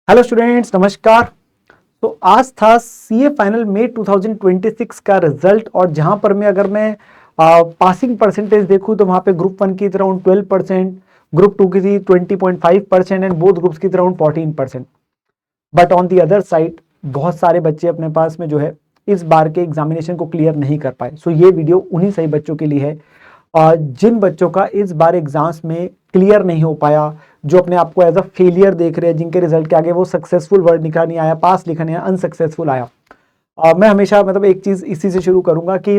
Hello students, नमस्कार। तो आज था सीए फाइनल मई 2026 का रिजल्ट और जहां पर मैं पासिंग परसेंटेज देखूं तो वहां पे ग्रुप 1 की अराउंड 12%, ग्रुप 2 की थी 20.5% एंड बोथ ग्रुप्स की around 14%। But on the other side बहुत सारे बच्चे अपने पास में जो है इस बार के एग्जामिनेशन को क्लियर नहीं कर पाए। सो ये वीडियो उन्हीं सही बच्चों के लिए है जिन बच्चों का इस बार एग्जाम्स में क्लियर नहीं हो पाया, जो अपने आप को एज अ फेलियर देख रहे हैं, जिनके रिजल्ट के आगे वो सक्सेसफुल वर्ड लिखा नहीं आया, पास लिखा नहीं आया, अनसक्सेसफुल आया। मैं हमेशा एक चीज इसी से शुरू करूंगा कि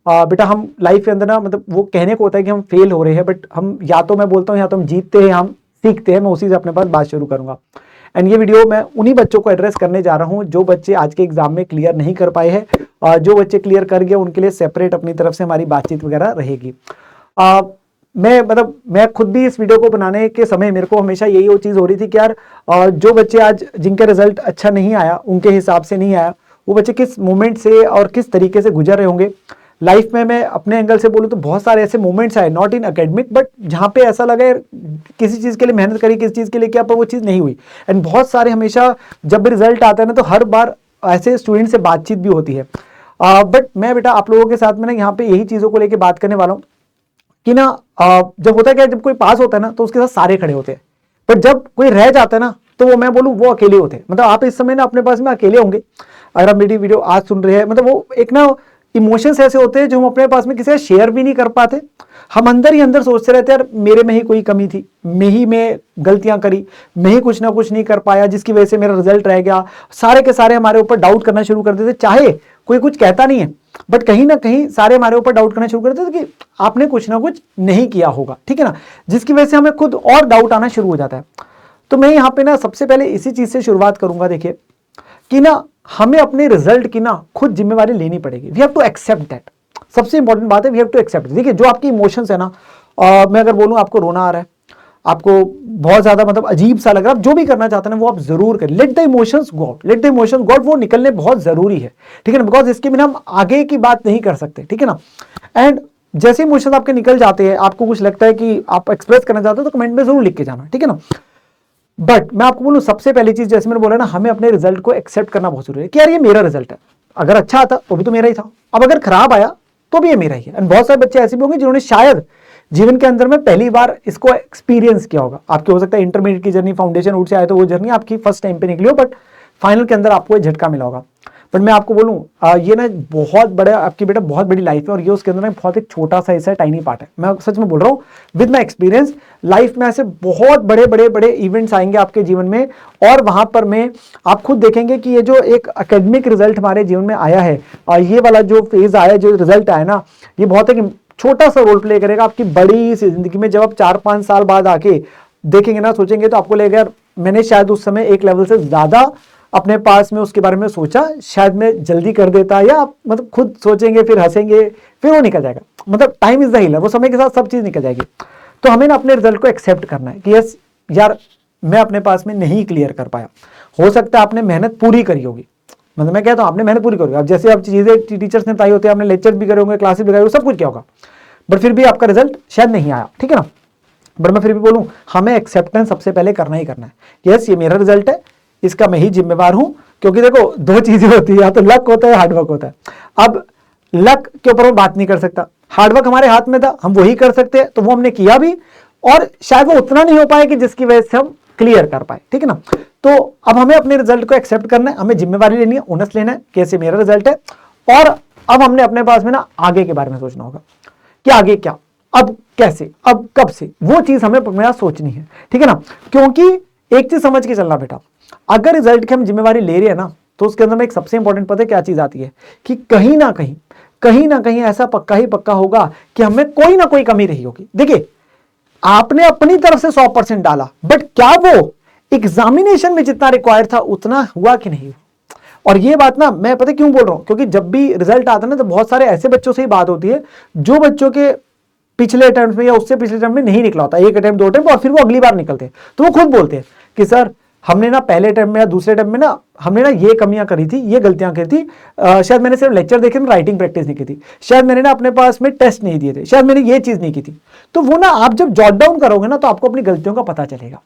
बेटा हम लाइफ के अंदर ना वो कहने को होता है कि हम फेल हो रहे हैं, बट हम या तो मैं बोलता हूँ या तो हम जीतते हैं, हम सीखते हैं। मैं उसी से अपने पास बात शुरू करूंगा एंड ये वीडियो मैं उन्हीं बच्चों को एड्रेस करने जा रहा हूं जो बच्चे आज के एग्जाम में क्लियर नहीं कर पाए हैं। जो बच्चे क्लियर कर गए उनके लिए सेपरेट अपनी तरफ से हमारी बातचीत वगैरह रहेगी। मैं खुद भी इस वीडियो को बनाने के समय मेरे को हमेशा यही वो चीज़ हो रही थी कि यार जो बच्चे आज जिनका रिजल्ट अच्छा नहीं आया, उनके हिसाब से नहीं आया, वो बच्चे किस मोमेंट से और किस तरीके से गुजर रहे होंगे लाइफ में। मैं अपने एंगल से बोलूँ तो बहुत सारे ऐसे मोमेंट्स आए, नॉट इन एकेडमिक, बट जहाँ पे ऐसा लगा यार किसी चीज़ के लिए मेहनत करी, किसी चीज़ के लिए क्या, पर वो चीज़ नहीं हुई। एंड बहुत सारे हमेशा जब रिजल्ट आता है ना तो हर बार ऐसे स्टूडेंट से बातचीत भी होती है। बट मैं बेटा आप लोगों के साथ में ना यहाँ पे यही चीज़ों को लेकर बात करने वाला हूँ कि ना जब होता है क्या, जब कोई पास होता है ना तो उसके साथ सारे खड़े होते हैं, पर जब कोई रह जाता है ना तो वो मैं बोलूँ वो अकेले होते हैं। आप इस समय ना अपने पास में अकेले होंगे अगर आप मेरी वीडियो आज सुन रहे हैं। वो एक ना इमोशंस ऐसे होते हैं जो हम अपने पास में किसी से शेयर भी नहीं कर पाते। हम अंदर ही अंदर सोचते रहते हैं यार मेरे में ही कोई कमी थी, मैं गलतियां करी, मैं ही कुछ ना कुछ नहीं कर पाया जिसकी वजह से मेरा रिजल्ट रह गया। सारे के सारे हमारे ऊपर डाउट करना शुरू कर देते, चाहे कोई कुछ कहता नहीं है बट कहीं ना कहीं सारे हमारे ऊपर डाउट करना शुरू कर देते कि आपने कुछ ना कुछ नहीं किया होगा, ठीक है ना, जिसकी वजह से हमें खुद और डाउट आना शुरू हो जाता है। तो मैं यहाँ पे ना सबसे पहले इसी चीज से शुरुआत करूंगा। देखिए कि ना हमें अपने रिजल्ट की ना खुद जिम्मेवारी लेनी पड़ेगी। We have to accept that. सबसे इंपॉर्टेंट बात है वी हैव टू एक्सेप्ट। देखिए जो आपकी इमोशंस है ना, मैं अगर बोलूं आपको रोना आ रहा है, आपको बहुत ज्यादा अजीब सा लग रहा है, आप जो भी करना चाहते हैं वो आप जरूर करें। Let the emotions go out, let the emotions go out. वो निकलने बहुत जरूरी है, ठीक है ना, बिकॉज इसके बिना हम आगे की बात नहीं कर सकते, ठीक है ना। एंड जैसे इमोशंस आपके निकल जाते हैं, आपको कुछ लगता है कि आप एक्सप्रेस करना चाहते हो तो कमेंट में जरूर लिख के जाना, ठीक है ना। बट मैं आपको बोलूं सबसे पहली चीज, जैसे मैंने बोला ना, हमें अपने रिजल्ट को एक्सेप्ट करना बहुत जरूरी है कि यार ये मेरा रिजल्ट है। अगर अच्छा आता तो भी तो मेरा ही था, अब अगर खराब आया तो भी ये मेरा ही है। एंड बहुत सारे बच्चे ऐसे भी होंगे जिन्होंने शायद जीवन के अंदर में पहली बार इसको एक्सपीरियंस किया होगा। आपके हो सकता है इंटरमीडिएट की जर्नी, फाउंडेशन रूट से आए तो वो जर्नी आपकी फर्स्ट टाइम पे निकली हो, बट फाइनल के अंदर आपको झटका मिला होगा। बट मैं आपको बोलूं ये ना बहुत बड़ा आपकी बेटा बहुत बड़ी लाइफ है और ये उसके अंदर बहुत एक छोटा सा ऐसा टाइनी पार्ट है। मैं सच में बोल रहा हूँ विद माई एक्सपीरियंस, लाइफ में ऐसे बहुत बड़े बड़े बड़े इवेंट्स आएंगे आपके जीवन में और वहां पर में आप खुद देखेंगे कि ये जो एक एकेडमिक रिजल्ट हमारे जीवन में आया है, ये वाला जो फेज आया, जो रिजल्ट आया ना, ये बहुत एक छोटा सा रोल प्ले करेगा आपकी बड़ी सी जिंदगी में। जब आप 4-5 साल बाद आके देखेंगे ना, सोचेंगे तो आपको लगेगा मैंने शायद उस समय एक लेवल से ज्यादा अपने पास में उसके बारे में सोचा, शायद मैं जल्दी कर देता, या आप खुद सोचेंगे फिर हंसेंगे, फिर वो निकल जाएगा। टाइम इज द हीलर, वो समय के साथ सब चीज निकल जाएगी। तो हमें ना अपने रिजल्ट को एक्सेप्ट करना है कि यस यार मैं अपने पास में नहीं क्लियर कर पाया। हो सकता है आपने मेहनत पूरी करी होगी, मैं कहता हूँ आपने मेहनत पूरी करी होगी। अब जैसे आप चीजें टीचर्स ने बताई होती है, आपने लेक्चर भी करे होंगे, क्लासेस भी करे होंगे, सब कुछ किया होगा, बट फिर भी आपका रिजल्ट शायद नहीं आया, ठीक है ना। बट मैं फिर भी बोलूं हमें एक्सेप्टेंस सबसे पहले करना ही करना है। यस ये मेरा रिजल्ट है, इसका मैं ही जिम्मेवार हूं। क्योंकि देखो दो चीजें होती है, या तो लक होता है, हार्डवर्क होता है। अब लक के ऊपर मैं बात नहीं कर सकता, हार्डवर्क हमारे हाथ में था, हम वही कर सकते हैं, तो वो हमने किया भी, और शायद वो उतना नहीं हो पाए कि जिसकी वजह से हम क्लियर कर पाए, ठीक है ना। तो अब हमें अपने रिजल्ट को एक्सेप्ट करना है, हमें जिम्मेवारी लेनी है, ओनस लेना है, कैसे मेरा रिजल्ट है। और अब हमने अपने पास में ना आगे के बारे में सोचना होगा कि आगे क्या, अब कैसे, अब कब से, वो चीज हमें अपने साथ सोचनी है, ठीक है ना। क्योंकि एक चीज समझ के चलना बेटा, अगर रिजल्ट की हम जिम्मेवारी ले रहे हैं ना, तो उसके अंदर में एक सबसे इंपॉर्टेंट पता है क्या चीज आती है कि कहीं ना कहीं ऐसा पक्का ही पक्का होगा कि हमें कोई ना कोई कमी रही होगी। देखिए आपने अपनी तरफ से 100% डाला, बट क्या वो एग्जामिनेशन में जितना रिक्वायर्ड था उतना हुआ कि नहीं। और ये बात ना मैं पता क्यों बोल रहा हूं, क्योंकि जब भी रिजल्ट आता है ना तो बहुत सारे ऐसे बच्चों से ही बात होती है जो बच्चों के पिछले अटेम्प्ट में या उससे पिछले अटेम्प्ट में नहीं निकला होता, एक अटेम्प्ट 2 अटेम्प्ट, और फिर वो अगली बार निकलते हैं, तो वो खुद बोलते हैं कि सर हमने ना पहले अटेम्प्ट में या दूसरे अटेम्प्ट में ना हमने ना ये कमियां करी थी, ये गलतियां करी थी, शायद मैंने सिर्फ लेक्चर देखे थे, राइटिंग प्रैक्टिस नहीं की थी, शायद मैंने ना अपने पास में टेस्ट नहीं दिए थे, शायद मैंने ये चीज नहीं की थी। तो वो ना आप जब जॉट डाउन करोगे ना तो आपको अपनी गलतियों का पता चलेगा।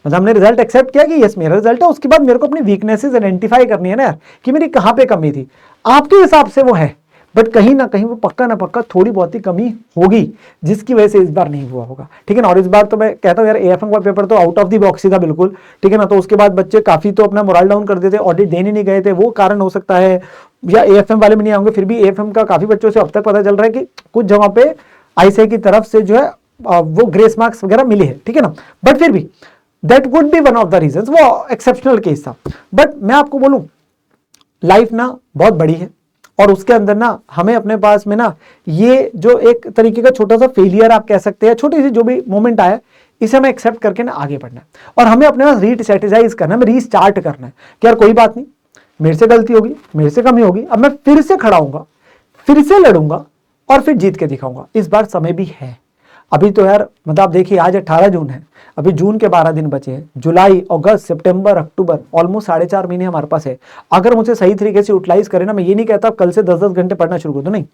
मतलब हमने रिजल्ट एक्सेप्ट किया कि यस मेरा रिजल्ट है, उसके बाद मेरे को अपनी वीकनेसेस आइडेंटिफाई करनी है ना यार, कि मेरी कहाँ पे कमी थी। आपके हिसाब से वो है, बट कहीं ना कहीं वो पक्का ना पक्का थोड़ी बहुत ही कमी होगी, जिसकी वजह से इस बार नहीं हुआ होगा, ठीक है ना। और इस बार तो मैं कहता हूँ यार, एएफएम का पेपर तो आउट ऑफ द बॉक्स ही था बिल्कुल, ठीक है ना। तो उसके बाद बच्चे काफी तो अपना मोरल डाउन कर देते, ऑडिट देने नहीं गए थे, वो कारण हो सकता है, या एएफएम वाले में नहीं आएंगे। फिर भी एएफएम का काफी बच्चों से अब तक पता चल रहा है कि कुछ जगह पे आईसीआई की तरफ से जो है वो ग्रेस मार्क्स वगैरह मिले हैं, ठीक है ना। बट फिर भी that would be one of the reasons, वो एक्सेप्शनल केस था। बट मैं आपको बोलूं, लाइफ ना बहुत बड़ी है, और उसके अंदर ना हमें अपने पास में ना ये जो एक तरीके का छोटा सा फेलियर आप कह सकते हैं, छोटी सी जो भी मोमेंट आया, इसे हमें एक्सेप्ट करके ना आगे बढ़ना है। और हमें अपने पास रीस्ट्रेटेजाइज करना है, रीस्टार्ट करना है कि यार कोई बात नहीं, मेरे से गलती होगी, मेरे से कमी होगी, अब मैं फिर से खड़ा हूंगा, फिर से लड़ूंगा और फिर जीत के दिखाऊंगा। इस बार समय भी है। अभी तो यार मतलब आप देखिए, आज 18 जून है, अभी जून के 12 दिन बचे हैं, जुलाई, अगस्त, सितंबर, अक्टूबर, ऑलमोस्ट 4.5 महीने हमारे पास है। अगर मुझे सही तरीके से यूटिलाइज करें ना, मैं ये नहीं कहता कल से 10-10 घंटे पढ़ना शुरू कर दो, नहीं,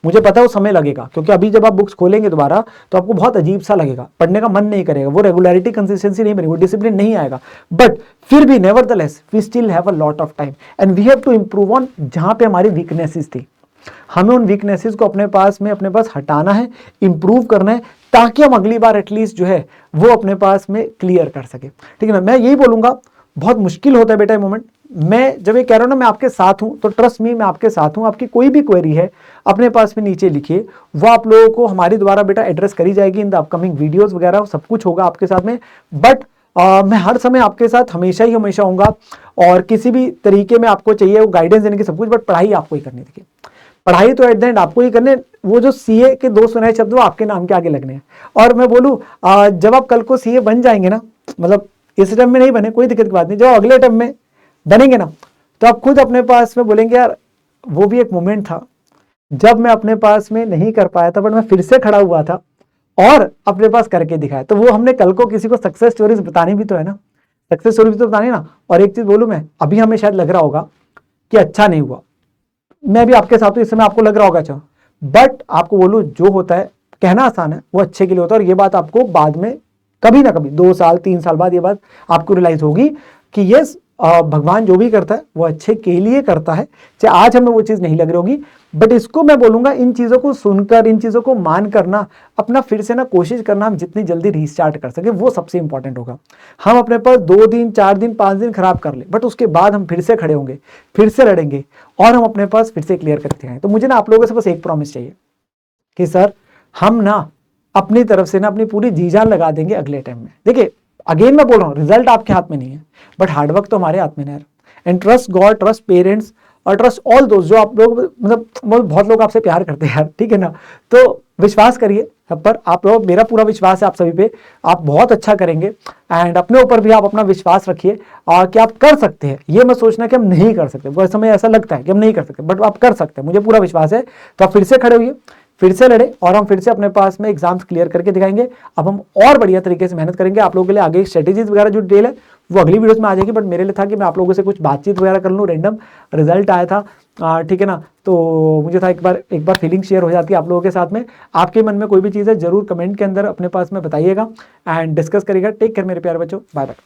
मुझे पता है वो समय लगेगा, क्योंकि अभी जब आप बुक्स खोलेंगे दोबारा तो आपको बहुत अजीब सा लगेगा, पढ़ने का मन नहीं करेगा, वो रेगुलरिटी कंसिस्टेंसी नहीं बनेगी, वो डिसिप्लिन नहीं आएगा। बट फिर भी nevertheless we still have a lot of time and we have to improve on जहां पे हमारी वीकनेसेस थी। हमें उन वीकनेसेस को अपने पास हटाना है, इंप्रूव करना है, ताकि हम अगली बार एटलीस्ट जो है वो अपने पास में क्लियर कर सके, ठीक है ना। मैं यही बोलूंगा, बहुत मुश्किल होता है बेटा ये मोमेंट। मैं जब ये कह रहा हूं ना मैं आपके साथ हूं, तो ट्रस्ट मी, मैं आपके साथ हूं। आपकी कोई भी क्वेरी है अपने पास में नीचे लिखिए, वो आप लोगों को हमारे द्वारा बेटा एड्रेस करी जाएगी इन द अपकमिंग वीडियोस वगैरह, सब कुछ होगा आपके साथ में। बट मैं हर समय आपके साथ हमेशा ही हमेशा होऊंगा, और किसी भी तरीके में आपको चाहिए वो गाइडेंस देने की सब कुछ, बट पढ़ाई आपको ही करनी थी। पढ़ाई तो एट द एंड आपको ही करने, वो जो सीए के 2 सुनहरे शब्द वो आपके नाम के आगे लगने हैं। और मैं बोलूं, जब आप कल को सीए बन जाएंगे ना, मतलब इस टर्म में नहीं बने कोई दिक्कत की बात नहीं, जब अगले टर्म में बनेंगे ना, तो आप खुद अपने पास में बोलेंगे यार वो भी एक मोमेंट था जब मैं अपने पास में नहीं कर पाया था, बट मैं फिर से खड़ा हुआ था और अपने पास करके दिखाया। तो वो हमने कल को किसी को सक्सेस स्टोरीज बतानी भी तो है ना, सक्सेस स्टोरी भी तो बतानी ना। और एक चीज बोलूं मैं, अभी हमें शायद लग रहा होगा कि अच्छा नहीं हुआ, मैं भी आपके साथ हूं, इस समय आपको लग रहा होगा अच्छा, बट आपको बोलूं जो होता है कहना आसान है, वो अच्छे के लिए होता है। और ये बात आपको बाद में कभी ना कभी 2 साल 3 साल बाद ये बात आपको रियलाइज होगी कि ये भगवान जो भी करता है वो अच्छे के लिए करता है। चाहे आज हमें वो चीज नहीं लग रही होगी, बट इसको मैं बोलूंगा, इन चीजों को सुनकर, इन चीजों को मान करना, अपना फिर से ना कोशिश करना, हम जितनी जल्दी रीस्टार्ट कर सके वो सबसे इंपॉर्टेंट होगा। हम अपने पास 2 दिन 4 दिन 5 दिन खराब कर ले, बट उसके बाद हम फिर से खड़े होंगे, फिर से लड़ेंगे, और हम अपने पास फिर से क्लियर करते हैं। तो मुझे ना आप लोगों से बस एक प्रॉमिस चाहिए कि सर हम ना अपनी तरफ से ना अपनी पूरी जी जान लगा देंगे अगले टाइम में। देखिए अगेन मैं बोल रहा हूँ, रिजल्ट आपके हाथ में नहीं है, बट हार्डवर्क तो हमारे हाथ में है। And trust God, trust parents, और ट्रस्ट ऑल दोस्त जो आप लोग, मतलब बहुत लोग आपसे प्यार करते हैं यार, ठीक है ना। तो विश्वास करिए सब पर, आप लोग, मेरा पूरा विश्वास है आप सभी पे, आप बहुत अच्छा करेंगे। एंड अपने ऊपर भी आप अपना विश्वास रखिए कि आप कर सकते हैं। ये मत सोचना कि हम नहीं कर सकते, वो समय ऐसा लगता है कि हम नहीं कर सकते, बट आप कर सकते हैं, मुझे पूरा विश्वास है। तो आप फिर से खड़े हुए, फिर से लड़े, और हम फिर से अपने पास में एग्जाम्स क्लियर करके दिखाएंगे। अब हम और बढ़िया तरीके से मेहनत करेंगे आप लोगों के लिए। आगे स्ट्रेटेजीज वगैरह जो डिटेल है वो अगली वीडियोस में आ जाएगी, बट मेरे लिए था कि मैं आप लोगों से कुछ बातचीत वगैरह कर लूँ। रैंडम रिजल्ट आया था, ठीक है ना, तो मुझे था एक बार फीलिंग शेयर हो जाती है आप लोगों के साथ में। आपके मन में कोई भी चीज़ है जरूर कमेंट के अंदर अपने पास में बताइएगा एंड डिस्कस करिएगा। टेक केयर मेरे प्यारे बच्चों, बाय बाय।